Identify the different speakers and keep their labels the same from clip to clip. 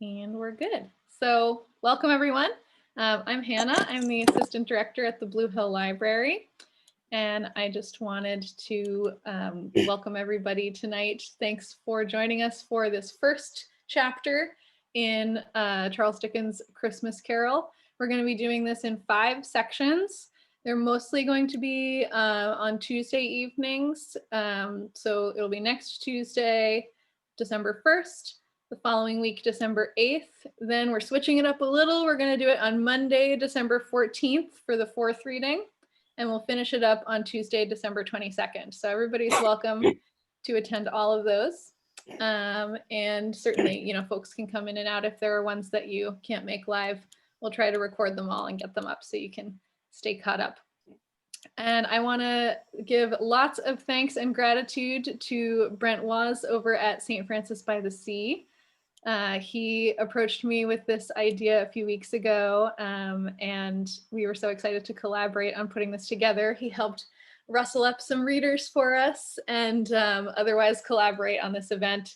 Speaker 1: And we're good. So welcome everyone. I'm Hannah. I'm the assistant director at the Blue Hill Library. And I just wanted to welcome everybody tonight. Thanks for joining us for this first chapter in Charles Dickens' Christmas Carol. We're going to be doing this in 5 sections. They're mostly going to be on Tuesday evenings. So it'll be next Tuesday, December 1st, the following week, December 8th. Then we're switching it up a little. We're going to do it on Monday, December 14th for the 4th reading. And we'll finish it up on Tuesday, December 22nd. So everybody's welcome to attend all of those. And certainly, folks can come in and out if there are ones that you can't make live. We'll try to record them all and get them up so you can stay caught up. And I want to give lots of thanks and gratitude to Brent Waz over at St. Francis by the Sea. He approached me with this idea a few weeks ago, and we were so excited to collaborate on putting this together. He helped rustle up some readers for us and otherwise collaborate on this event.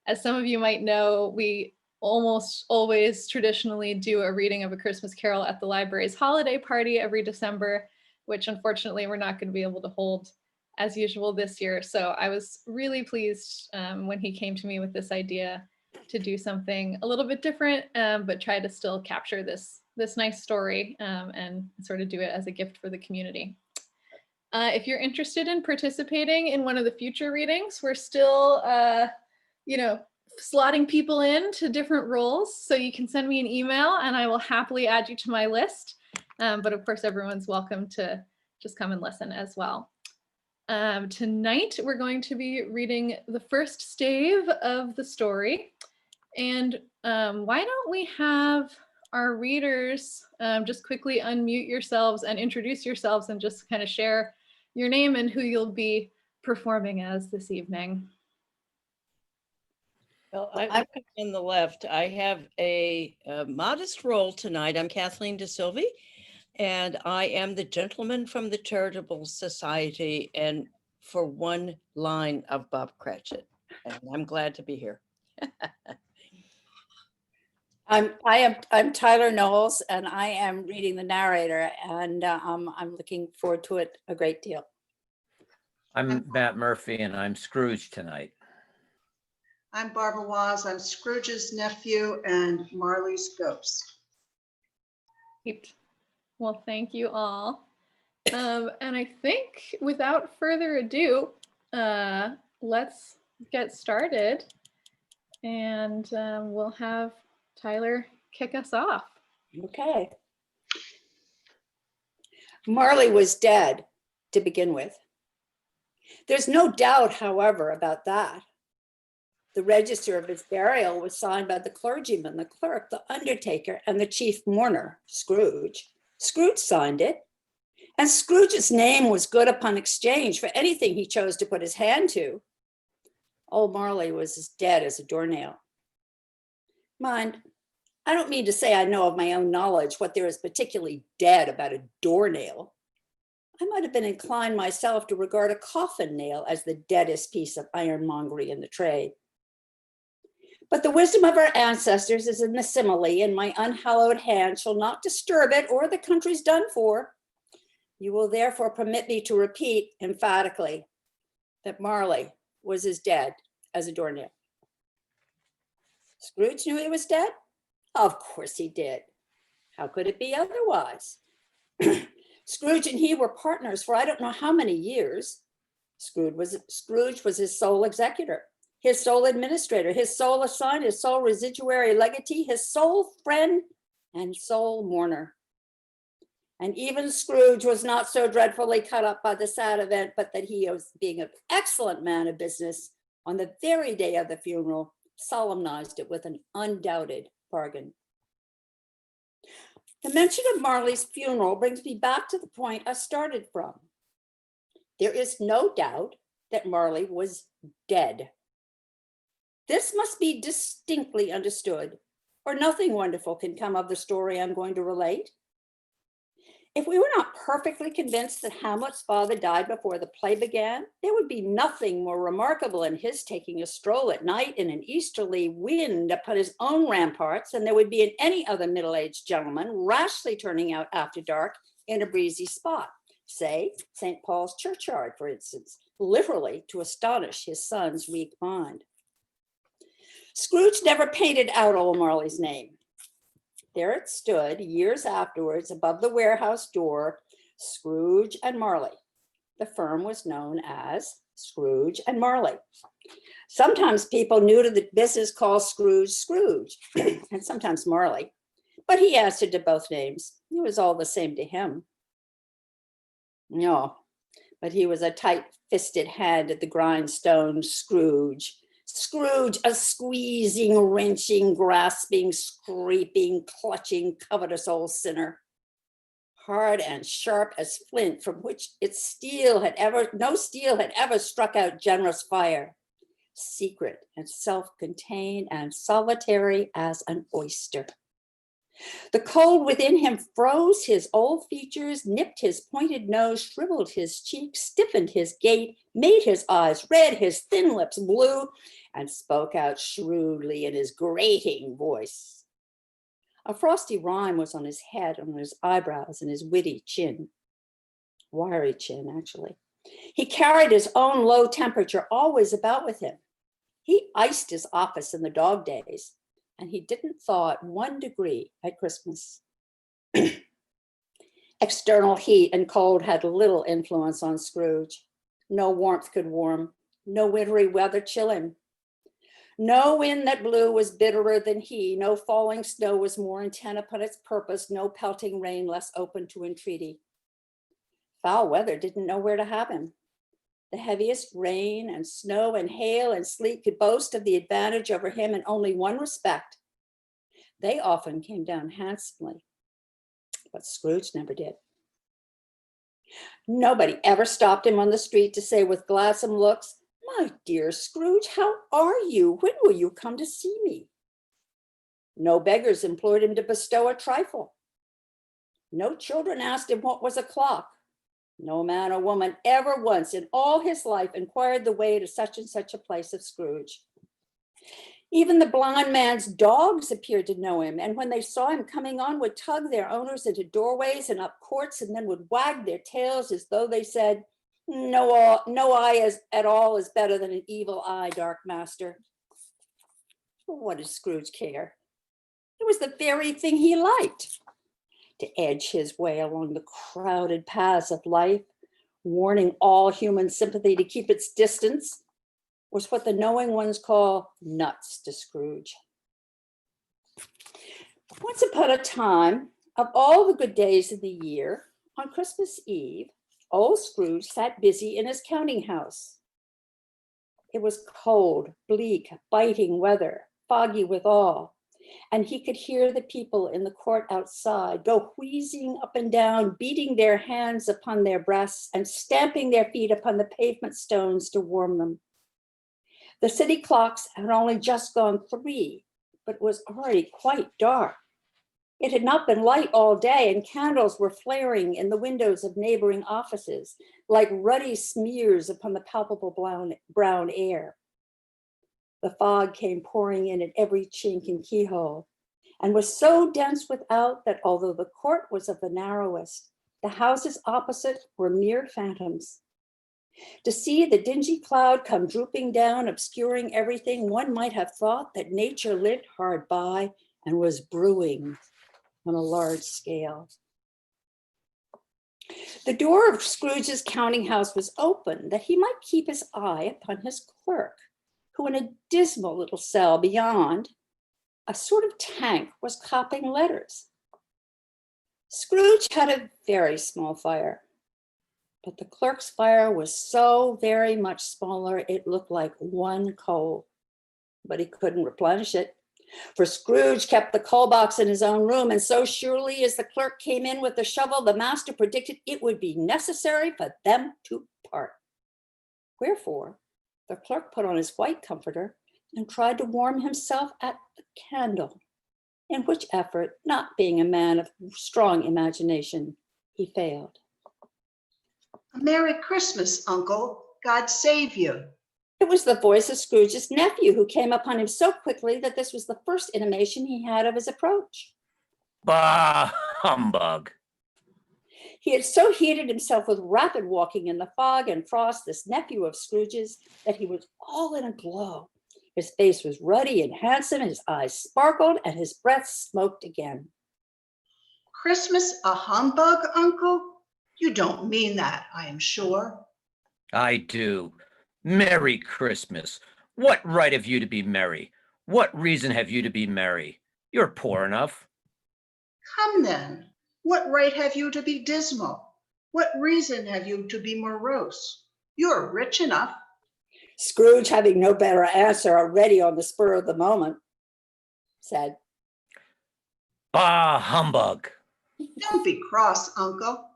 Speaker 1: As some of you might know, we almost always traditionally do a reading of A Christmas Carol at the library's holiday party every December, which unfortunately we're not going to be able to hold as usual this year. So I was really pleased when he came to me with this idea to do something a little bit different, but try to still capture this nice story and sort of do it as a gift for the community. If you're interested in participating in one of the future readings, we're still, slotting people into different roles. So you can send me an email and I will happily add you to my list. But of course, everyone's welcome to just come and listen as well. Tonight, we're going to be reading the first stave of the story. And why don't we have our readers just quickly unmute yourselves and introduce yourselves and just kind of share your name and who you'll be performing as this evening.
Speaker 2: Well, I'm on the left. I have a modest role tonight. I'm Kathleen DeSilvi, and I am the gentleman from the Charitable Society and for one line of Bob Cratchit. And I'm glad to be here.
Speaker 3: I'm Tyler Knowles, and I am reading the narrator, and I'm looking forward to it a great deal.
Speaker 4: I'm Matt Murphy, and I'm Scrooge tonight.
Speaker 5: I'm Barbara Waz. I'm Scrooge's nephew and Marley's ghost.
Speaker 1: Great. Well, thank you all. And I think without further ado, let's get started, and we'll have Tyler kick us off.
Speaker 3: Okay. Marley was dead to begin with. There's no doubt, however, about that. The register of his burial was signed by the clergyman, the clerk, the undertaker, and the chief mourner, Scrooge. Scrooge signed it, and Scrooge's name was good upon exchange for anything he chose to put his hand to. Old Marley was as dead as a doornail. Mind, I don't mean to say I know of my own knowledge what there is particularly dead about a doornail. I might have been inclined myself to regard a coffin nail as the deadest piece of ironmongery in the trade. But the wisdom of our ancestors is in the simile, and my unhallowed hand shall not disturb it, or the country's done for. You will therefore permit me to repeat emphatically that Marley was as dead as a doornail. Scrooge knew he was dead? Of course he did. How could it be otherwise? Scrooge and he were partners for I don't know how many years. Scrooge was his sole executor, his sole administrator, his sole assigner, his sole residuary legatee, his sole friend and sole mourner. And even Scrooge was not so dreadfully cut up by the sad event, but that he, was being an excellent man of business, on the very day of the funeral, solemnized it with an undoubted bargain. The mention of Marley's funeral brings me back to the point I started from. There is no doubt that Marley was dead. This must be distinctly understood, or nothing wonderful can come of the story I'm going to relate. If we were not perfectly convinced that Hamlet's father died before the play began, there would be nothing more remarkable in his taking a stroll at night in an easterly wind upon his own ramparts than there would be in any other middle-aged gentleman rashly turning out after dark in a breezy spot, say St. Paul's churchyard, for instance, literally to astonish his son's weak mind. Scrooge never painted out old Marley's name. There it stood years afterwards above the warehouse door, Scrooge and Marley. The firm was known as Scrooge and Marley. Sometimes people new to the business call Scrooge Scrooge, and sometimes Marley, but he answered to both names. It was all the same to him. No, but he was a tight-fisted hand at the grindstone, Scrooge. Scrooge, a squeezing, wrenching, grasping, scraping, clutching, covetous old sinner. Hard and sharp as flint, from which no steel had ever struck out generous fire. Secret and self-contained and solitary as an oyster. The cold within him froze his old features, nipped his pointed nose, shriveled his cheeks, stiffened his gait, made his eyes red, his thin lips blue, and spoke out shrewdly in his grating voice. A frosty rime was on his head, on his eyebrows, and his witty chin. Wiry chin, actually. He carried his own low temperature always about with him. He iced his office in the dog days, and he didn't thaw it 1 degree at Christmas. External heat and cold had little influence on Scrooge. No warmth could warm, no wintry weather chill him. No wind that blew was bitterer than he, no falling snow was more intent upon its purpose, no pelting rain less open to entreaty. Foul weather didn't know where to have him. The heaviest rain and snow and hail and sleet could boast of the advantage over him in only one respect. They often came down handsomely, but Scrooge never did. Nobody ever stopped him on the street to say with gladsome looks, "My dear Scrooge, how are you? When will you come to see me?" No beggars implored him to bestow a trifle. No children asked him what was o'clock. No man or woman ever once in all his life inquired the way to such and such a place of Scrooge. Even the blind man's dogs appeared to know him, and when they saw him coming on, would tug their owners into doorways and up courts, and then would wag their tails as though they said, no eye at all is better than an evil eye, dark master." Well, what did Scrooge care? It was the very thing he liked. To edge his way along the crowded paths of life, warning all human sympathy to keep its distance, was what the knowing ones call nuts to Scrooge. Once upon a time, of all the good days of the year, on Christmas Eve, old Scrooge sat busy in his counting house. It was cold, bleak, biting weather, foggy withal, and he could hear the people in the court outside go wheezing up and down, beating their hands upon their breasts and stamping their feet upon the pavement stones to warm them. The city clocks had only just gone 3, but it was already quite dark. It had not been light all day, and candles were flaring in the windows of neighboring offices, like ruddy smears upon the palpable brown air. The fog came pouring in at every chink and keyhole, and was so dense without that although the court was of the narrowest, the houses opposite were mere phantoms. To see the dingy cloud come drooping down, obscuring everything, one might have thought that nature lived hard by and was brewing on a large scale. The door of Scrooge's counting house was open that he might keep his eye upon his clerk, who in a dismal little cell beyond, a sort of tank, was copying letters. Scrooge had a very small fire, but the clerk's fire was so very much smaller it looked like one coal, but he couldn't replenish it. For Scrooge kept the coal box in his own room, and so surely as the clerk came in with the shovel, the master predicted it would be necessary for them to part. Wherefore, the clerk put on his white comforter and tried to warm himself at the candle, in which effort, not being a man of strong imagination, He failed.
Speaker 5: Merry Christmas, Uncle. God save you.
Speaker 3: It was the voice of Scrooge's nephew who came upon him so quickly that this was the first intimation he had of his approach.
Speaker 4: Bah, humbug.
Speaker 3: He had so heated himself with rapid walking in the fog and frost, this nephew of Scrooge's, that he was all in a glow. His face was ruddy and handsome, his eyes sparkled, and his breath smoked again.
Speaker 5: Christmas a humbug, Uncle? You don't mean that, I am sure.
Speaker 4: I do. Merry Christmas. What right have you to be merry? What reason have you to be merry? You're poor enough.
Speaker 5: Come then. What right have you to be dismal? What reason have you to be morose? You're rich enough.
Speaker 3: Scrooge, having no better answer already on the spur of the moment, said,
Speaker 4: Bah, humbug.
Speaker 5: Don't be cross, Uncle.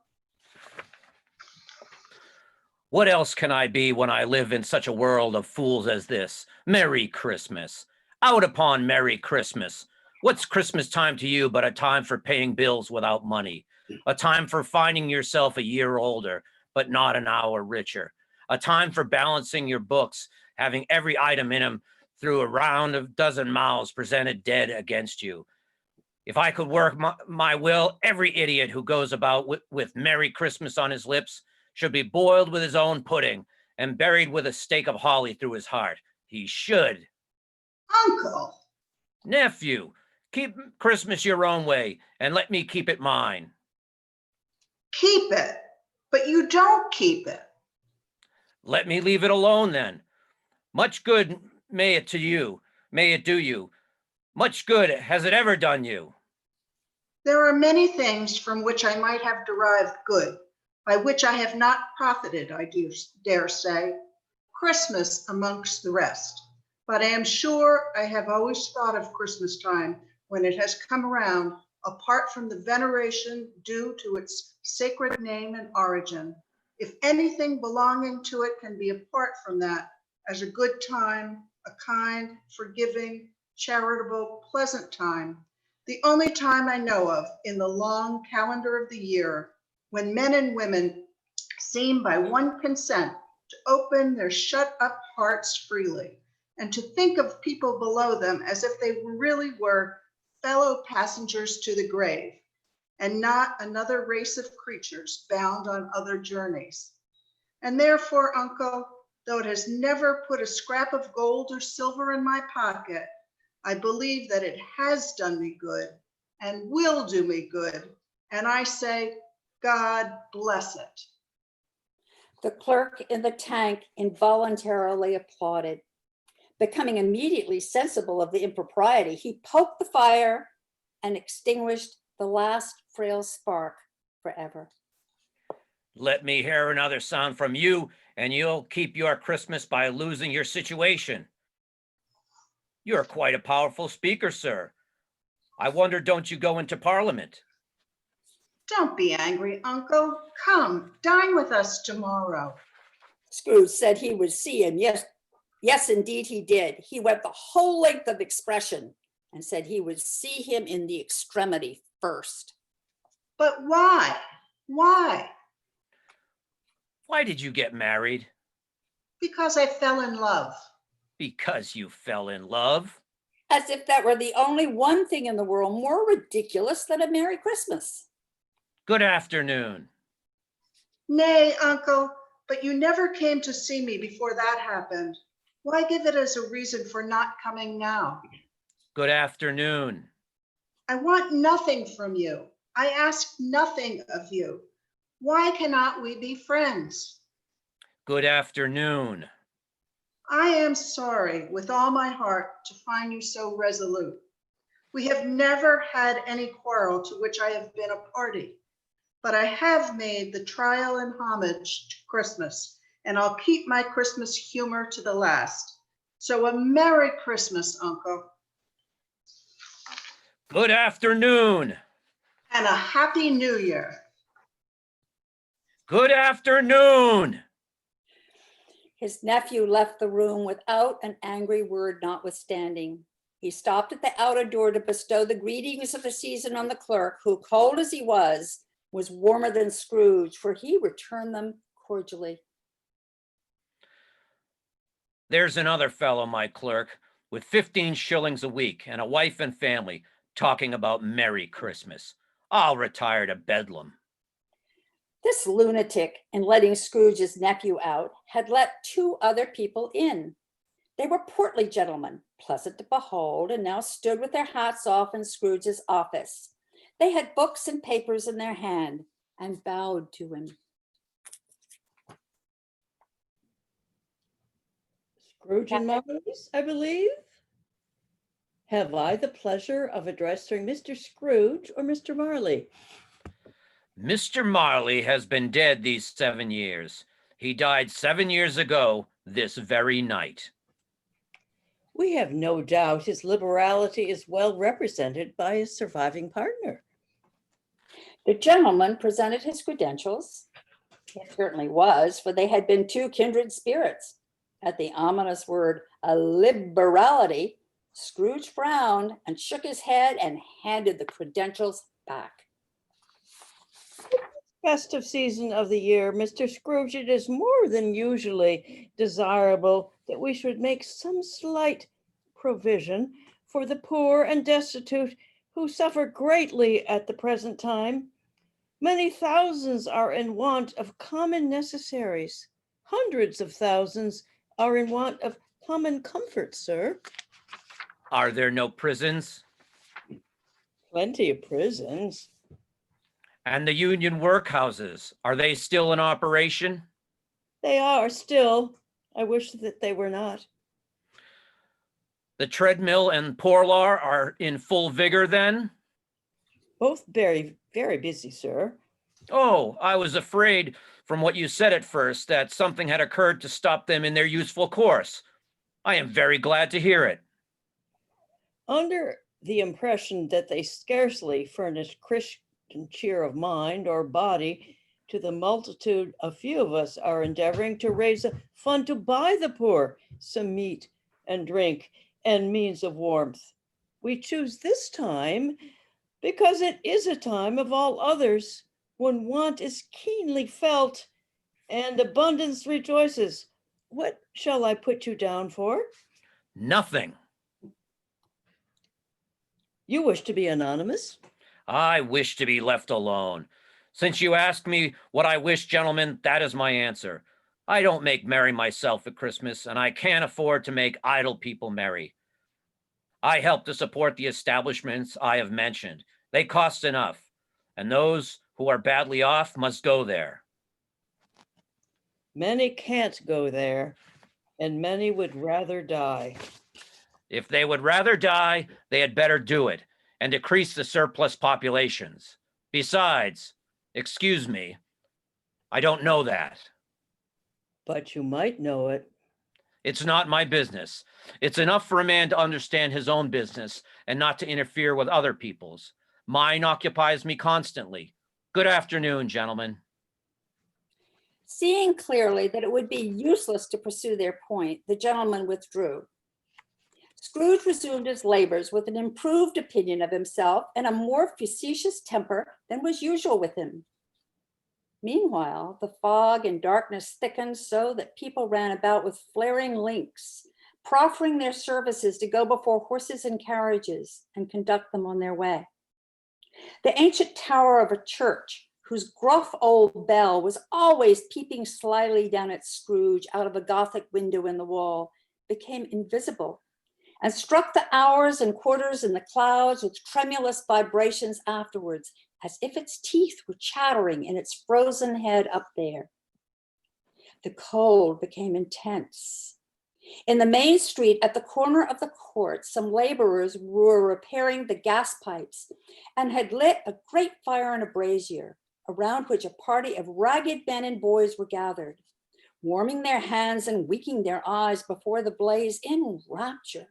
Speaker 4: What else can I be when I live in such a world of fools as this? Merry Christmas. Out upon Merry Christmas. What's Christmas time to you but a time for paying bills without money? A time for finding yourself a year older, but not an hour richer. A time for balancing your books, having every item in them through a round of dozen mouths presented dead against you. If I could work my will, every idiot who goes about with Merry Christmas on his lips should be boiled with his own pudding and buried with a stake of holly through his heart. He should.
Speaker 5: Uncle.
Speaker 4: Nephew, keep Christmas your own way and let me keep it mine.
Speaker 5: Keep it, but you don't keep it.
Speaker 4: Let me leave it alone then. Much good may it do you. Much good has it ever done you.
Speaker 5: There are many things from which I might have derived good, by which I have not profited, I dare say, Christmas amongst the rest. But I am sure I have always thought of Christmas time when it has come around, apart from the veneration due to its sacred name and origin. If anything belonging to it can be apart from that, as a good time, a kind, forgiving, charitable, pleasant time, the only time I know of in the long calendar of the year, when men and women seem by one consent to open their shut up hearts freely and to think of people below them as if they really were fellow passengers to the grave and not another race of creatures bound on other journeys. And therefore, Uncle, though it has never put a scrap of gold or silver in my pocket, I believe that it has done me good and will do me good. And I say, God bless it.
Speaker 3: The clerk in the tank involuntarily applauded. Becoming immediately sensible of the impropriety, he poked the fire and extinguished the last frail spark forever.
Speaker 4: Let me hear another sound from you, and you'll keep your Christmas by losing your situation. You're quite a powerful speaker, sir. I wonder, don't you go into Parliament?
Speaker 5: Don't be angry, Uncle. Come, dine with us tomorrow.
Speaker 3: Scrooge said he would see him. Yes, indeed he did. He went the whole length of expression and said he would see him in the extremity first.
Speaker 5: But why? Why?
Speaker 4: Why did you get married?
Speaker 5: Because I fell in love.
Speaker 4: Because you fell in love?
Speaker 3: As if that were the only one thing in the world more ridiculous than a Merry Christmas.
Speaker 4: Good afternoon.
Speaker 5: Nay, Uncle, but you never came to see me before that happened. Why give it as a reason for not coming now?
Speaker 4: Good afternoon.
Speaker 5: I want nothing from you. I ask nothing of you. Why cannot we be friends?
Speaker 4: Good afternoon.
Speaker 5: I am sorry with all my heart to find you so resolute. We have never had any quarrel to which I have been a party, but I have made the trial and homage to Christmas, and I'll keep my Christmas humor to the last. So a Merry Christmas, Uncle.
Speaker 4: Good afternoon.
Speaker 5: And a Happy New Year.
Speaker 4: Good afternoon.
Speaker 3: His nephew left the room without an angry word notwithstanding. He stopped at the outer door to bestow the greetings of the season on the clerk, who, cold as he was, was warmer than Scrooge, for he returned them cordially.
Speaker 4: There's another fellow, my clerk, with 15 shillings a week and a wife and family, talking about Merry Christmas. I'll retire to Bedlam.
Speaker 3: This lunatic, in letting Scrooge's nephew out, had let 2 other people in. They were portly gentlemen, pleasant to behold, and now stood with their hats off in Scrooge's office. They had books and papers in their hand and bowed to him.
Speaker 2: Scrooge and Marley's, I believe. Have I the pleasure of addressing Mr. Scrooge or Mr. Marley?
Speaker 4: Mr. Marley has been dead these 7 years. He died 7 years ago this very night.
Speaker 2: We have no doubt his liberality is well represented by his surviving partner.
Speaker 3: The gentleman presented his credentials. It certainly was, for they had been 2 kindred spirits. At the ominous word, a liberality, Scrooge frowned and shook his head and handed the credentials back.
Speaker 2: Festive season of the year, Mr. Scrooge, it is more than usually desirable that we should make some slight provision for the poor and destitute who suffer greatly at the present time. Many thousands are in want of common necessaries. Hundreds of thousands are in want of common comfort, sir.
Speaker 4: Are there no prisons?
Speaker 2: Plenty of prisons.
Speaker 4: And the union workhouses, are they still in operation?
Speaker 2: They are still. I wish that they were not.
Speaker 4: The treadmill and parlor are in full vigor then?
Speaker 2: Both very, very busy, sir.
Speaker 4: Oh, I was afraid from what you said at first that something had occurred to stop them in their useful course. I am very glad to hear it.
Speaker 2: Under the impression that they scarcely furnish Christian cheer of mind or body to the multitude, a few of us are endeavoring to raise a fund to buy the poor some meat and drink and means of warmth. We choose this time because it is a time of all others when want is keenly felt and abundance rejoices. What shall I put you down for?
Speaker 4: Nothing.
Speaker 2: You wish to be anonymous?
Speaker 4: I wish to be left alone. Since you ask me what I wish, gentlemen, that is my answer. I don't make merry myself at Christmas, and I can't afford to make idle people merry. I help to support the establishments I have mentioned. They cost enough, and those who are badly off must go there.
Speaker 2: Many can't go there, and many would rather die.
Speaker 4: If they would rather die, they had better do it and decrease the surplus populations. Besides, excuse me, I don't know that.
Speaker 2: But you might know it.
Speaker 4: It's not my business. It's enough for a man to understand his own business and not to interfere with other people's. Mine occupies me constantly. Good afternoon, gentlemen.
Speaker 3: Seeing clearly that it would be useless to pursue their point, the gentleman withdrew. Scrooge resumed his labors with an improved opinion of himself and a more facetious temper than was usual with him. Meanwhile, the fog and darkness thickened so that people ran about with flaring links, proffering their services to go before horses and carriages and conduct them on their way. The ancient tower of a church, whose gruff old bell was always peeping slyly down at Scrooge out of a Gothic window in the wall, became invisible and struck the hours and quarters in the clouds with tremulous vibrations afterwards, as if its teeth were chattering in its frozen head up there. The cold became intense. In the main street at the corner of the court, some laborers were repairing the gas pipes and had lit a great fire in a brazier, around which a party of ragged men and boys were gathered, warming their hands and winking their eyes before the blaze in rapture.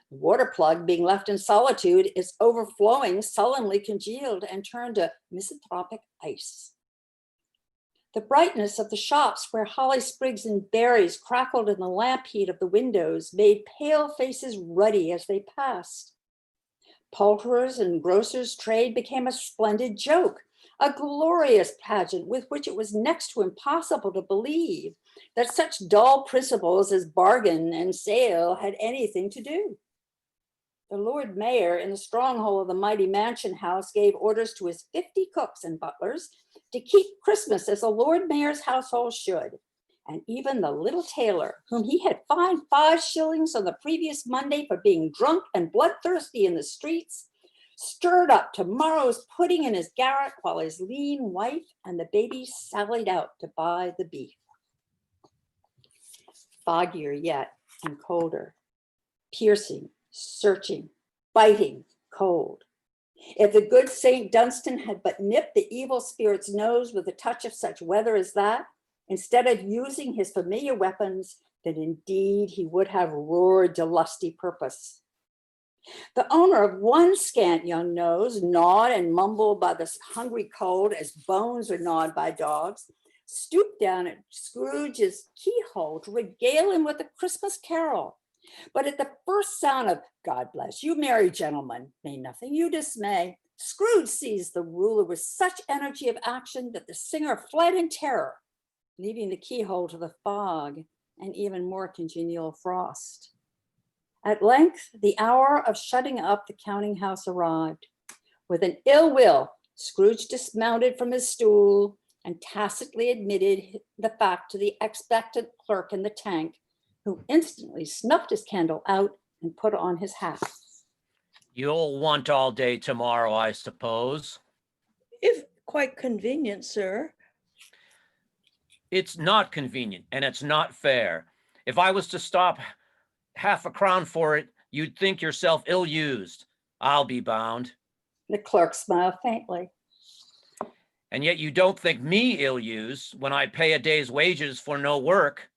Speaker 3: The water plug, being left in solitude, is overflowing, sullenly congealed and turned to misanthropic ice. The brightness of the shops where holly sprigs and berries crackled in the lamp heat of the windows made pale faces ruddy as they passed. Poulterers' and grocers' trade became a splendid joke, a glorious pageant with which it was next to impossible to believe that such dull principles as bargain and sale had anything to do. The Lord Mayor in the stronghold of the mighty mansion house gave orders to his 50 cooks and butlers to keep Christmas as the Lord Mayor's household should. And even the little tailor, whom he had fined 5 shillings on the previous Monday for being drunk and bloodthirsty in the streets, stirred up tomorrow's pudding in his garret while his lean wife and the baby sallied out to buy the beef. Foggier yet and colder, piercing, searching, biting, cold. If the good St. Dunstan had but nipped the evil spirit's nose with a touch of such weather as that, instead of using his familiar weapons, then indeed he would have roared to lusty purpose. The owner of one scant young nose, gnawed and mumbled by the hungry cold as bones are gnawed by dogs, stooped down at Scrooge's keyhole to regale him with a Christmas carol. But at the first sound of "God bless you, merry gentlemen, may nothing you dismay," Scrooge seized the ruler with such energy of action that the singer fled in terror, leaving the keyhole to the fog and even more congenial frost. At length, the hour of shutting up the counting house arrived. With an ill will, Scrooge dismounted from his stool and tacitly admitted the fact to the expectant clerk in the tank, who instantly snuffed his candle out and put on his hat.
Speaker 4: You'll want all day tomorrow, I suppose.
Speaker 2: If quite convenient, sir.
Speaker 4: It's not convenient and it's not fair. If I was to stop half a crown for it, you'd think yourself ill-used, I'll be bound.
Speaker 3: The clerk smiled faintly.
Speaker 4: And yet you don't think me ill-used when I pay a day's wages for no work.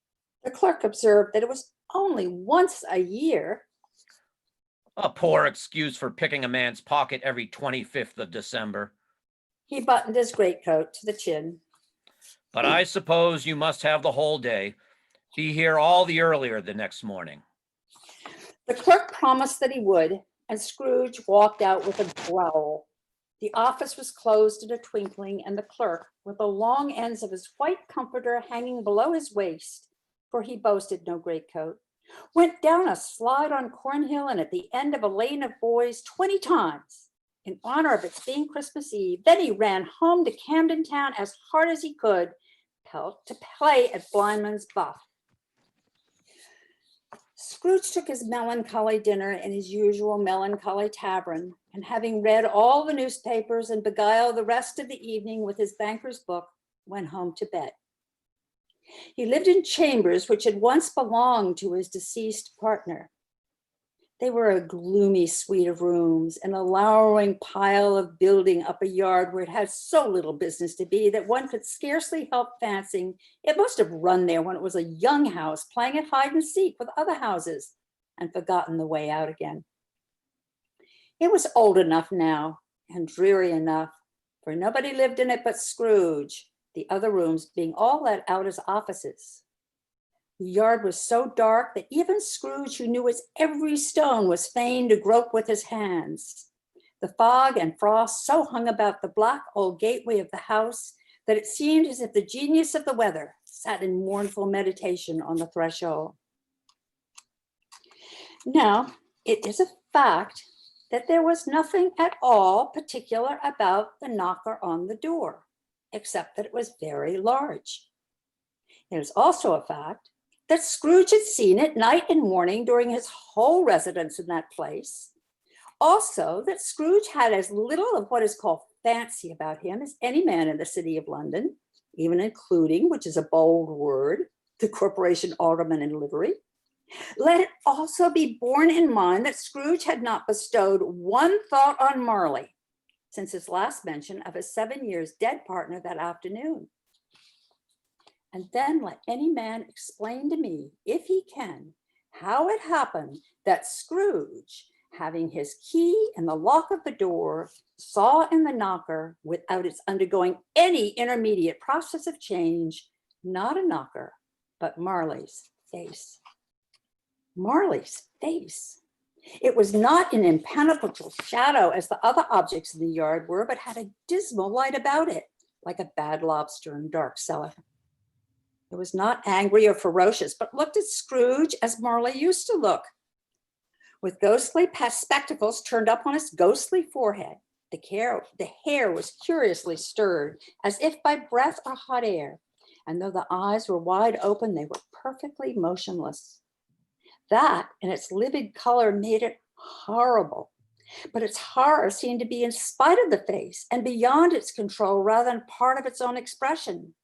Speaker 3: The clerk observed that it was only once a year.
Speaker 4: A poor excuse for picking a man's pocket every 25th of December.
Speaker 3: He buttoned his greatcoat to the chin.
Speaker 4: But I suppose you must have the whole day. Be here all the earlier the next morning.
Speaker 3: The clerk promised that he would, and Scrooge walked out with a growl. The office was closed in a twinkling, and the clerk, with the long ends of his white comforter hanging below his waist, for he boasted no greatcoat, went down a slide on Cornhill and at the end of a lane of boys 20 times in honor of its being Christmas Eve. Then he ran home to Camden Town as hard as he could to play at Blindman's Buff. Scrooge took his melancholy dinner in his usual melancholy tavern, and having read all the newspapers and beguiled the rest of the evening with his banker's book, went home to bed. He lived in chambers which had once belonged to his deceased partner. They were a gloomy suite of rooms and a lowering pile of building up a yard where it had so little business to be that one could scarcely help fancying it must have run there when it was a young house playing at hide and seek with other houses and forgotten the way out again. It was old enough now and dreary enough, for nobody lived in it but Scrooge, the other rooms being all let out as offices. The yard was so dark that even Scrooge, who knew its every stone, was fain to grope with his hands. The fog and frost so hung about the black old gateway of the house that it seemed as if the genius of the weather sat in mournful meditation on the threshold. Now, it is a fact that there was nothing at all particular about the knocker on the door, except that it was very large. It is also a fact that Scrooge had seen it night and morning during his whole residence in that place. Also, that Scrooge had as little of what is called fancy about him as any man in the city of London, even including, which is a bold word, the corporation alderman in livery. Let it also be borne in mind that Scrooge had not bestowed one thought on Marley since his last mention of his 7 years dead partner that afternoon. And then let any man explain to me, if he can, how it happened that Scrooge, having his key in the lock of the door, saw in the knocker, without its undergoing any intermediate process of change, not a knocker, but Marley's face. Marley's face. It was not an impenetrable shadow as the other objects in the yard were, but had a dismal light about it, like a bad lobster in a dark cellar. It was not angry or ferocious, but looked at Scrooge as Marley used to look, with ghostly spectacles turned up on his ghostly forehead. The hair was curiously stirred, as if by breath or hot air, and though the eyes were wide open, they were perfectly motionless. That and its livid color made it horrible, but its horror seemed to be in spite of the face and beyond its control rather than part of its own expression.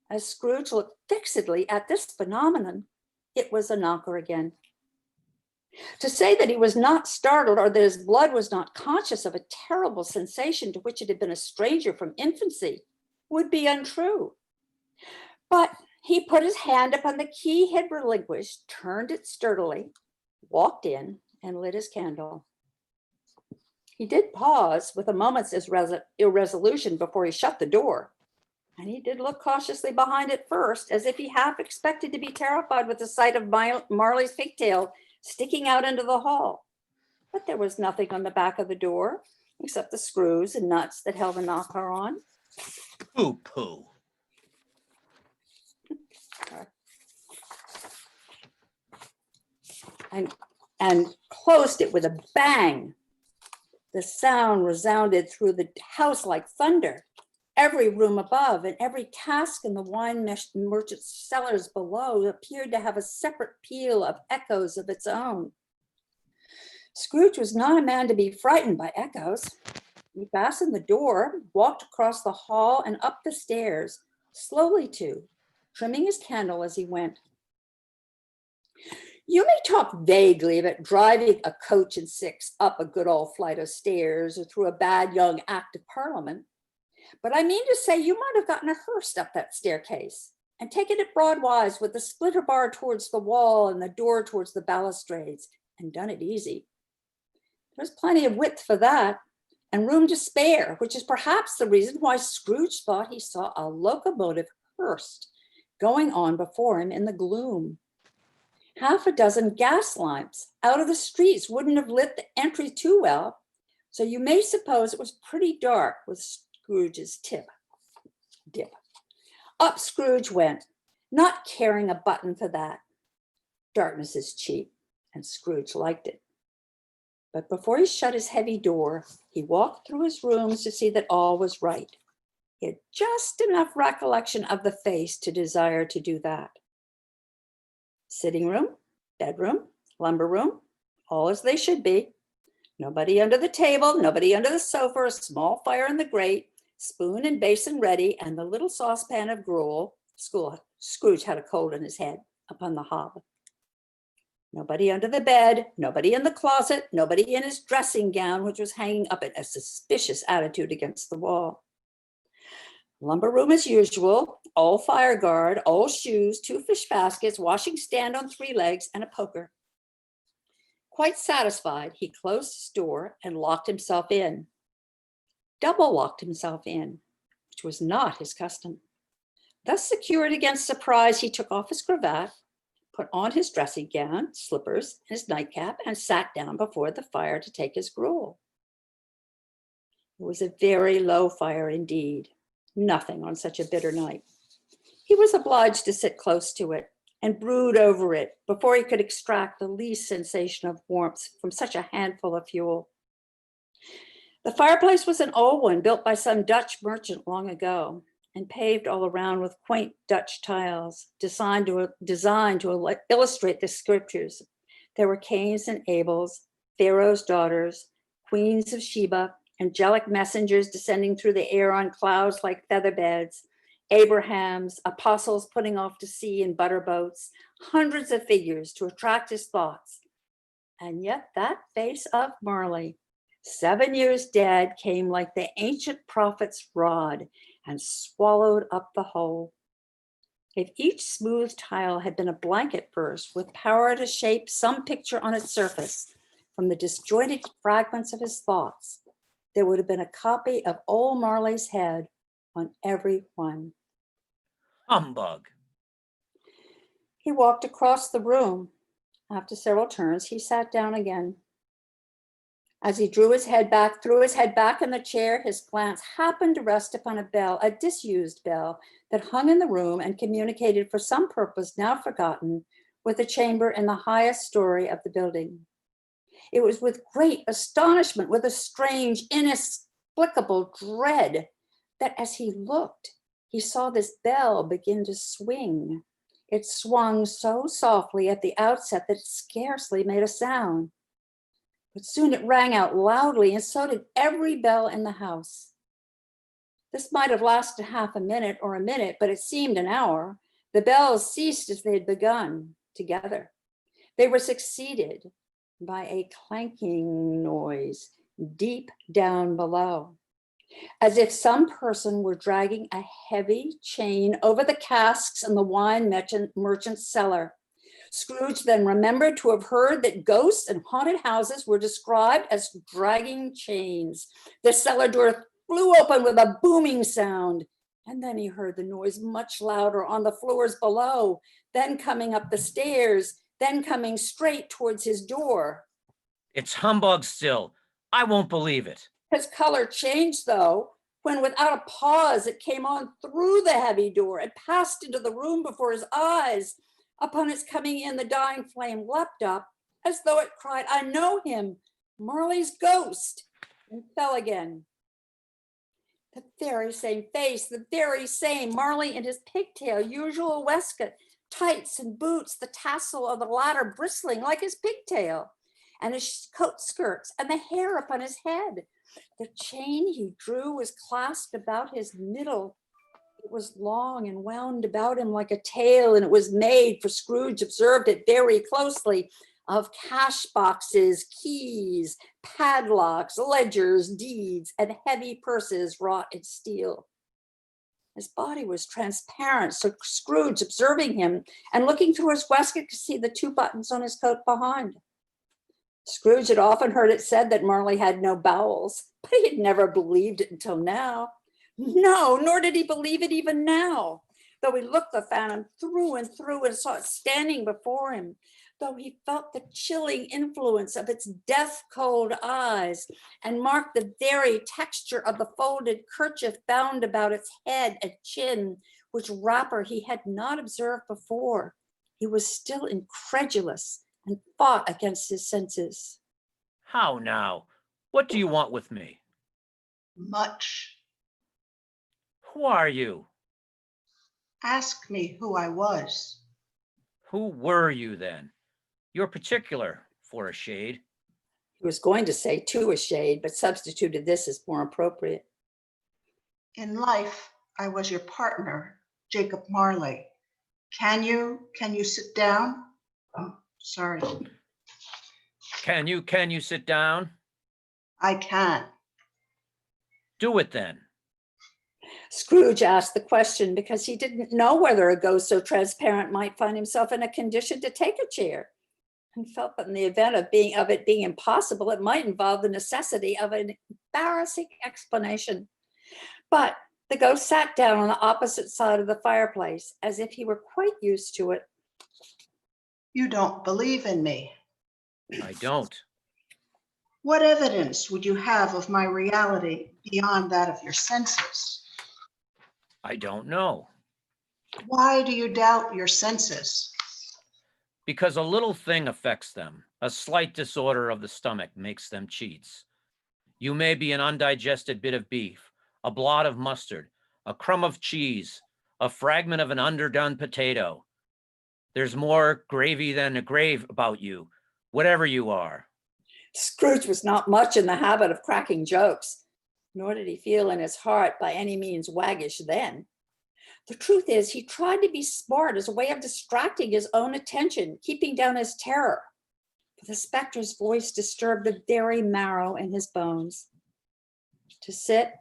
Speaker 3: As Scrooge looked fixedly at this phenomenon, it was a knocker again. To say that he was not startled or that his blood was not conscious of a terrible sensation to which it had been a stranger from infancy would be untrue. But he put his hand upon the key he had relinquished, turned it sturdily, walked in, and lit his candle. He did pause with a moment's irresolution before he shut the door, and he did look cautiously behind it first, as if he half expected to be terrified with the sight of Marley's pigtail sticking out into the hall. But there was nothing on the back of the door except the screws and nuts that held the knocker on.
Speaker 4: Pooh-pooh.
Speaker 3: And closed it with a bang. The sound resounded through the house like thunder. Every room above and every cask in the wine merchant's cellars below appeared to have a separate peal of echoes of its own. Scrooge was not a man to be frightened by echoes. He fastened the door, walked across the hall and up the stairs, slowly too, trimming his candle as he went. You may talk vaguely about driving a coach and six up a good old flight of stairs or through a bad young Act of Parliament, but I mean to say you might have gotten a hearse up that staircase and taken it broadwise with the splitter bar towards the wall and the door towards the balustrades, and done it easy. There's plenty of width for that, and room to spare, which is perhaps the reason why Scrooge thought he saw a locomotive hearse going on before him in the gloom. Half a dozen gas lamps out of the streets wouldn't have lit the entry too well, so you may suppose it was pretty dark with Scrooge's dip. Up Scrooge went, not caring a button for that. Darkness is cheap, and Scrooge liked it. But before he shut his heavy door, he walked through his rooms to see that all was right. He had just enough recollection of the face to desire to do that. Sitting room, bedroom, lumber room, all as they should be. Nobody under the table, nobody under the sofa, a small fire in the grate, spoon and basin ready, and the little saucepan of gruel. Scrooge had a cold in his head upon the hob. Nobody under the bed, nobody in the closet, nobody in his dressing gown, which was hanging up in a suspicious attitude against the wall. Lumber room as usual, all fire guard, all shoes, 2 fish baskets, washing stand on 3 legs, and a poker. Quite satisfied, he closed his door and locked himself in. Double locked himself in, which was not his custom. Thus secured against surprise, he took off his cravat, put on his dressing gown, slippers, and his nightcap, and sat down before the fire to take his gruel. It was a very low fire indeed. Nothing on such a bitter night. He was obliged to sit close to it and brood over it before he could extract the least sensation of warmth from such a handful of fuel. The fireplace was an old one built by some Dutch merchant long ago and paved all around with quaint Dutch tiles designed to illustrate the scriptures. There were Cains and Abels, Pharaoh's daughters, queens of Sheba, angelic messengers descending through the air on clouds like feather beds, Abraham's, apostles putting off to sea in butter boats, hundreds of figures to attract his thoughts. And yet that face of Marley, 7 years dead, came like the ancient prophet's rod and swallowed up the whole. If each smooth tile had been a blanket verse with power to shape some picture on its surface from the disjointed fragments of his thoughts, there would have been a copy of old Marley's head on every one.
Speaker 4: Humbug.
Speaker 3: He walked across the room, After several turns, he sat down again. As he threw his head back in the chair, his glance happened to rest upon a bell, a disused bell that hung in the room and communicated for some purpose now forgotten with a chamber in the highest story of the building. It was with great astonishment, with a strange, inexplicable dread, that as he looked, he saw this bell begin to swing. It swung so softly at the outset that it scarcely made a sound. But soon it rang out loudly, and so did every bell in the house. This might have lasted half a minute or a minute, but it seemed an hour. The bells ceased as they had begun together. They were succeeded by a clanking noise deep down below, as if some person were dragging a heavy chain over the casks in the wine merchant's cellar. Scrooge then remembered to have heard that ghosts and haunted houses were described as dragging chains. The cellar door flew open with a booming sound, and then he heard the noise much louder on the floors below, then coming up the stairs, then coming straight towards his door.
Speaker 4: It's humbug still. I won't believe it.
Speaker 3: His color changed, though, when without a pause it came on through the heavy door. It passed into the room before his eyes. Upon its coming in, the dying flame leapt up as though it cried, "I know him, Marley's ghost," and fell again. The very same face, the very same Marley in his pigtail, usual waistcoat, tights and boots, the tassel of the latter bristling like his pigtail, and his coat skirts, and the hair upon his head. The chain he drew was clasped about his middle. It was long and wound about him like a tail, and it was made, for Scrooge observed it very closely, of cash boxes, keys, padlocks, ledgers, deeds, and heavy purses wrought in steel. His body was transparent, so Scrooge, observing him and looking through his waistcoat, could see the 2 buttons on his coat behind. Scrooge had often heard it said that Marley had no bowels, but he had never believed it until now. No, nor did he believe it even now, though he looked the phantom through and saw it standing before him, though he felt the chilling influence of its death-cold eyes and marked the very texture of the folded kerchief bound about its head and chin, which wrapper he had not observed before. He was still incredulous and fought against his senses.
Speaker 4: How now? What do you want with me?
Speaker 5: Much.
Speaker 4: Who are you?
Speaker 5: Ask me who I was.
Speaker 4: Who were you then? You're particular for a shade.
Speaker 3: He was going to say to a shade, but substituted this as more appropriate.
Speaker 5: In life, I was your partner, Jacob Marley. Can you sit down? Oh, sorry.
Speaker 4: Can you sit down?
Speaker 5: I can.
Speaker 4: Do it then.
Speaker 3: Scrooge asked the question because he didn't know whether a ghost so transparent might find himself in a condition to take a chair, and felt that in the event of it being impossible, it might involve the necessity of an embarrassing explanation. But the ghost sat down on the opposite side of the fireplace, as if he were quite used to it.
Speaker 5: You don't believe in me.
Speaker 4: I don't.
Speaker 5: What evidence would you have of my reality beyond that of your senses?
Speaker 4: I don't know.
Speaker 5: Why do you doubt your senses?
Speaker 4: Because a little thing affects them. A slight disorder of the stomach makes them cheats. You may be an undigested bit of beef, a blot of mustard, a crumb of cheese, a fragment of an underdone potato. There's more gravy than a grave about you, whatever you are.
Speaker 3: Scrooge was not much in the habit of cracking jokes, nor did he feel in his heart by any means waggish then. The truth is, he tried to be smart as a way of distracting his own attention, keeping down his terror. But the specter's voice disturbed the very marrow in his bones. To sit,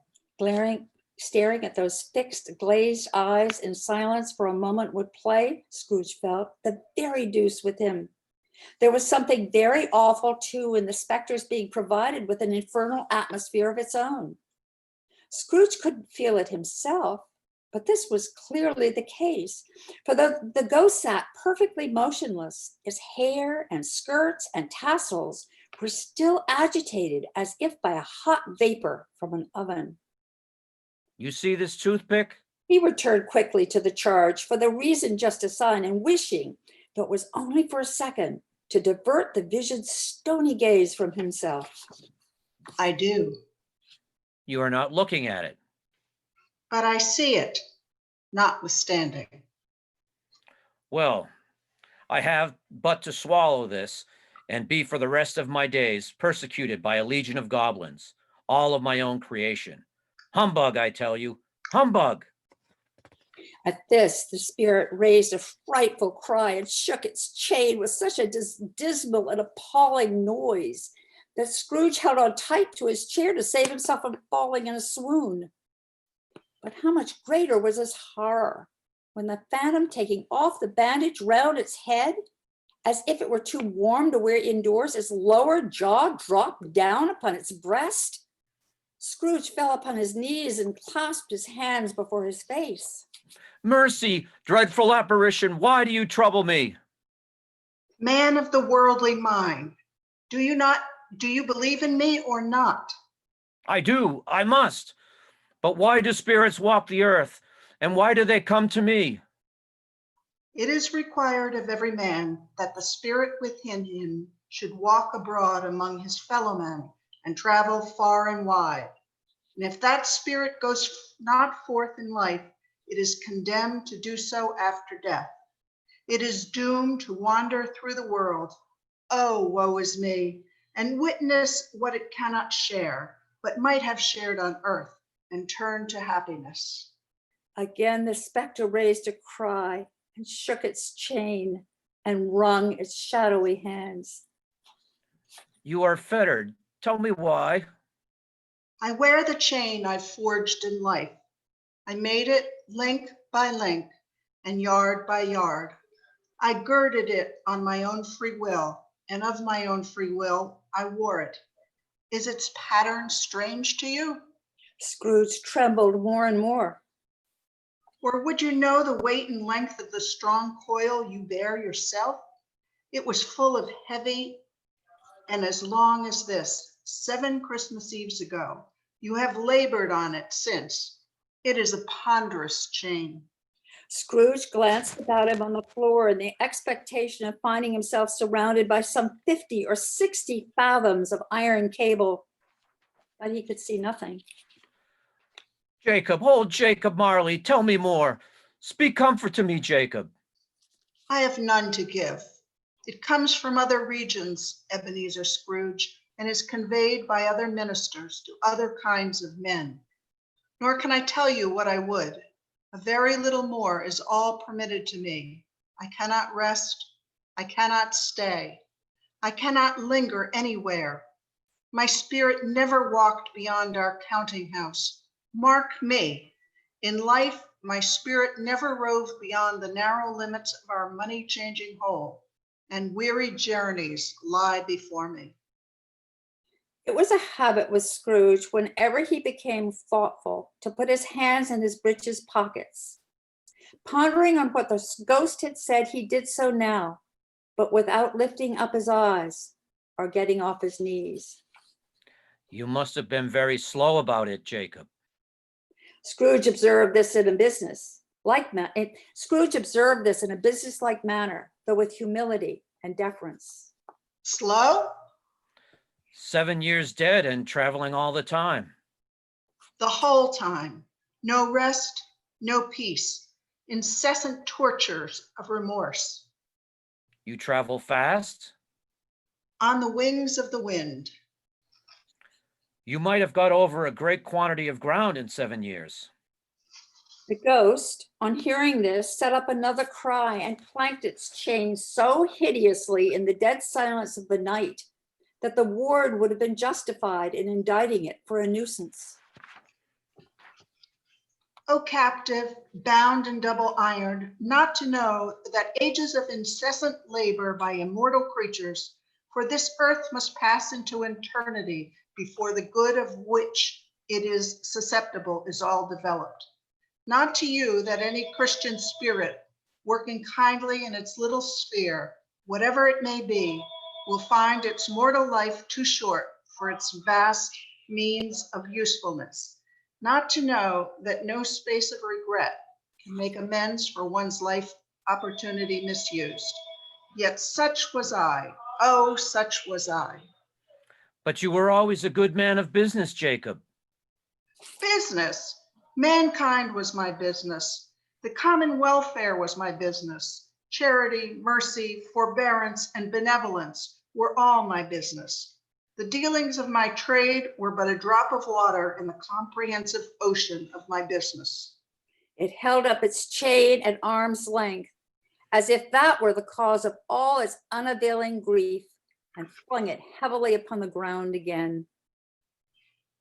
Speaker 3: staring at those fixed, glazed eyes in silence for a moment would play, Scrooge felt, the very deuce with him. There was something very awful, too, in the specter's being provided with an infernal atmosphere of its own. Scrooge couldn't feel it himself, But this was clearly the case, for the ghost sat perfectly motionless. His hair and skirts and tassels were still agitated as if by a hot vapor from an oven.
Speaker 4: You see this toothpick?
Speaker 3: He returned quickly to the charge for the reason just assigned, and wishing, though it was only for a second, to divert the vision's stony gaze from himself.
Speaker 5: I do,
Speaker 4: You are not looking at it.
Speaker 5: but I see it, notwithstanding.
Speaker 4: Well, I have but to swallow this and be for the rest of my days persecuted by a legion of goblins, all of my own creation. Humbug, I tell you, humbug!
Speaker 3: At this, the spirit raised a frightful cry and shook its chain with such a dismal and appalling noise that Scrooge held on tight to his chair to save himself from falling in a swoon. But how much greater was his horror when the phantom, taking off the bandage round its head, as if it were too warm to wear indoors, its lower jaw dropped down upon its breast. Scrooge fell upon his knees and clasped his hands before his face.
Speaker 4: Mercy, dreadful apparition, why do you trouble me?
Speaker 5: Man of the worldly mind, do you believe in me or not?
Speaker 4: I do, I must. But why do spirits walk the earth, and why do they come to me?
Speaker 5: It is required of every man that the spirit within him should walk abroad among his fellow men and travel far and wide. And if that spirit goes not forth in life, it is condemned to do so after death. It is doomed to wander through the world, oh, woe is me, and witness what it cannot share, but might have shared on earth, and turn to happiness.
Speaker 3: Again, the specter raised a cry and shook its chain and wrung its shadowy hands.
Speaker 4: You are fettered. Tell me why.
Speaker 5: I wear the chain I've forged in life. I made it link by link and yard by yard. I girded it on my own free will, and of my own free will, I wore it. Is its pattern strange to you?
Speaker 3: Scrooge trembled more and more.
Speaker 5: Or would you know the weight and length of the strong coil you bear yourself? It was full of heavy, and as long as this, 7 Christmas Eves ago. You have labored on it since. It is a ponderous chain.
Speaker 3: Scrooge glanced about him on the floor in the expectation of finding himself surrounded by some 50 or 60 fathoms of iron cable, but he could see nothing.
Speaker 4: Jacob, old Jacob Marley, tell me more. Speak comfort to me, Jacob.
Speaker 5: I have none to give. It comes from other regions, Ebenezer Scrooge, and is conveyed by other ministers to other kinds of men. Nor can I tell you what I would. A very little more is all permitted to me. I cannot rest. I cannot stay. I cannot linger anywhere. My spirit never walked beyond our counting house. Mark me. In life, my spirit never roved beyond the narrow limits of our money-changing hole, and weary journeys lie before me.
Speaker 3: It was a habit with Scrooge, whenever he became thoughtful, to put his hands in his breeches pockets. Pondering on what the ghost had said, he did so now, but without lifting up his eyes or getting off his knees.
Speaker 4: You must have been very slow about it, Jacob.
Speaker 3: Scrooge observed this in a business-like manner, though with humility and deference.
Speaker 5: Slow?
Speaker 4: 7 years dead and traveling all the time.
Speaker 5: The whole time. No rest, no peace. Incessant tortures of remorse.
Speaker 4: You travel fast?
Speaker 5: On the wings of the wind.
Speaker 4: You might have got over a great quantity of ground in 7 years.
Speaker 3: The ghost, on hearing this, set up another cry and clanked its chain so hideously in the dead silence of the night that the ward would have been justified in indicting it for a nuisance.
Speaker 5: O captive, bound and double ironed, not to know that ages of incessant labor by immortal creatures, for this earth must pass into eternity before the good of which it is susceptible is all developed. Not to you that any Christian spirit, working kindly in its little sphere, whatever it may be, will find its mortal life too short for its vast means of usefulness. Not to know that no space of regret can make amends for one's life opportunity misused. Yet such was I, oh, such was I.
Speaker 4: But you were always a good man of business, Jacob.
Speaker 5: Business, mankind was my business. The common welfare was my business. Charity, mercy, forbearance, and benevolence were all my business. The dealings of my trade were but a drop of water in the comprehensive ocean of my business.
Speaker 3: It held up its chain at arm's length, as if that were the cause of all its unavailing grief, and flung it heavily upon the ground again.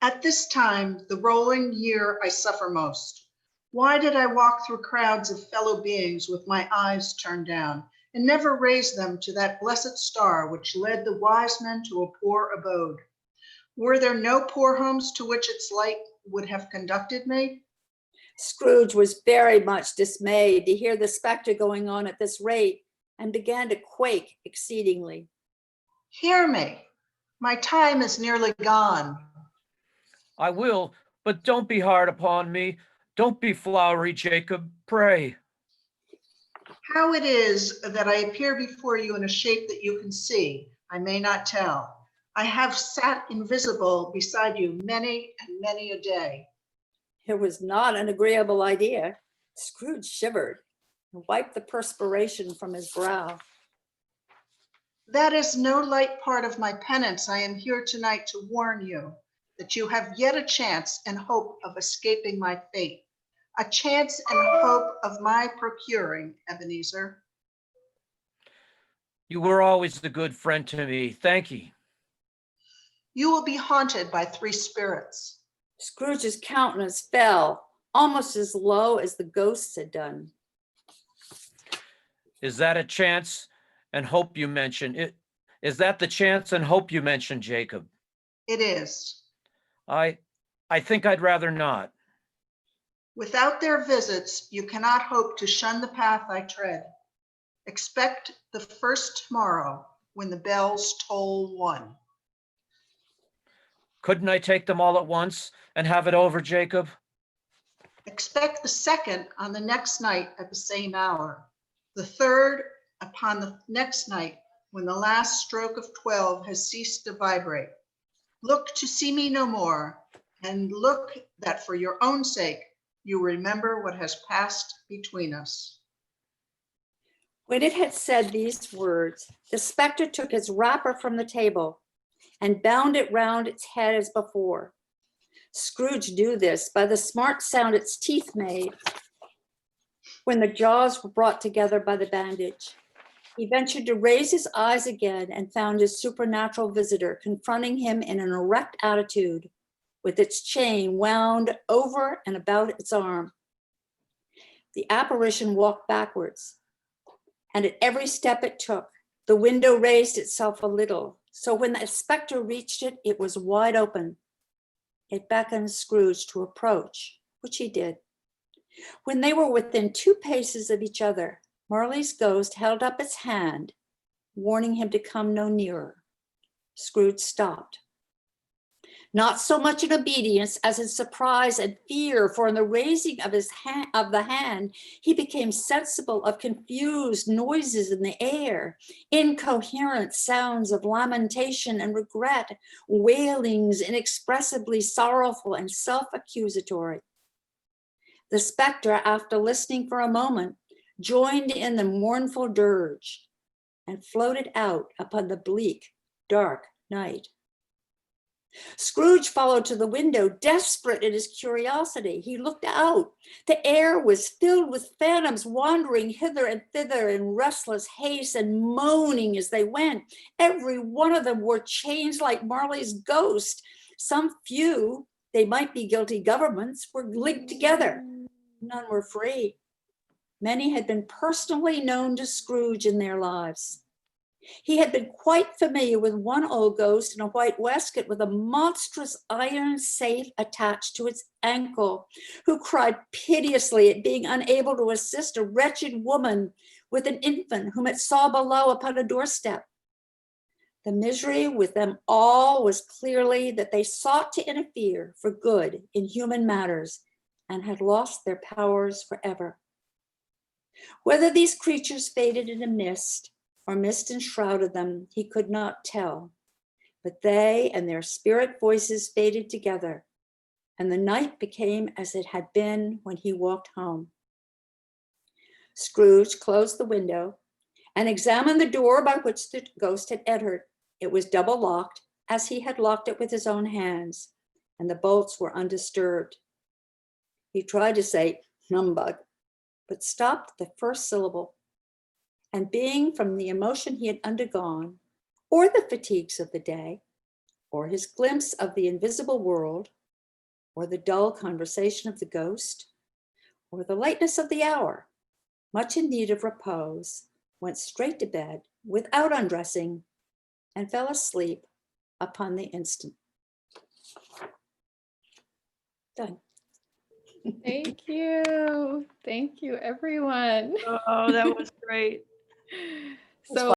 Speaker 5: At this time, the rolling year, I suffer most. Why did I walk through crowds of fellow beings with my eyes turned down, and never raise them to that blessed star which led the wise men to a poor abode? Were there no poor homes to which its light would have conducted me?
Speaker 3: Scrooge was very much dismayed to hear the specter going on at this rate, and began to quake exceedingly.
Speaker 5: Hear me, my time is nearly gone.
Speaker 4: I will, but don't be hard upon me. Don't be flowery, Jacob, pray.
Speaker 5: How it is that I appear before you in a shape that you can see, I may not tell. I have sat invisible beside you many and many a day.
Speaker 3: It was not an agreeable idea. Scrooge shivered and wiped the perspiration from his brow.
Speaker 5: That is no light part of my penance. I am here tonight to warn you that you have yet a chance and hope of escaping my fate, a chance and hope of my procuring, Ebenezer.
Speaker 4: You were always a good friend to me. Thank you.
Speaker 5: You will be haunted by three spirits.
Speaker 3: Scrooge's countenance fell almost as low as the ghosts had done.
Speaker 4: Is that a chance and hope you mentioned? Is that the chance and hope you mentioned, Jacob?
Speaker 5: It is.
Speaker 4: I think I'd rather not.
Speaker 5: Without their visits, you cannot hope to shun the path I tread. Expect the first tomorrow when the bells toll one.
Speaker 4: Couldn't I take them all at once and have it over, Jacob?
Speaker 5: Expect the second on the next night at the same hour. The third upon the next night when the last stroke of 12 has ceased to vibrate. Look to see me no more, and look that for your own sake, you remember what has passed between us.
Speaker 3: When it had said these words, the specter took its wrapper from the table and bound it round its head as before. Scrooge knew this by the smart sound its teeth made when the jaws were brought together by the bandage. He ventured to raise his eyes again and found his supernatural visitor confronting him in an erect attitude, with its chain wound over and about its arm. The apparition walked backwards, and at every step it took, the window raised itself a little, so when the specter reached it, it was wide open. It beckoned Scrooge to approach, which he did. When they were within 2 paces of each other, Marley's ghost held up its hand, warning him to come no nearer. Scrooge stopped. Not so much in obedience as in surprise and fear, for in the raising of the hand, he became sensible of confused noises in the air, incoherent sounds of lamentation and regret, wailings inexpressibly sorrowful and self-accusatory. The specter, after listening for a moment, joined in the mournful dirge and floated out upon the bleak, dark night. Scrooge followed to the window, desperate in his curiosity. He looked out. The air was filled with phantoms wandering hither and thither in restless haste and moaning as they went. Every one of them wore chains like Marley's ghost. Some few, they might be guilty governments, were linked together. None were free. Many had been personally known to Scrooge in their lives. He had been quite familiar with one old ghost in a white waistcoat with a monstrous iron safe attached to its ankle, who cried piteously at being unable to assist a wretched woman with an infant whom it saw below upon a doorstep. The misery with them all was clearly that they sought to interfere for good in human matters and had lost their powers forever. Whether these creatures faded in a mist or mist enshrouded them, he could not tell, but they and their spirit voices faded together, and the night became as it had been when he walked home. Scrooge closed the window and examined the door by which the ghost had entered. It was double locked, as he had locked it with his own hands, and the bolts were undisturbed. He tried to say humbug, but stopped the first syllable. And being from the emotion he had undergone, or the fatigues of the day, or his glimpse of the invisible world, or the dull conversation of the ghost, or the lateness of the hour, much in need of repose, went straight to bed without undressing, and fell asleep upon the instant. Done.
Speaker 1: Thank you. Thank you, everyone.
Speaker 2: Oh, that was great.
Speaker 1: So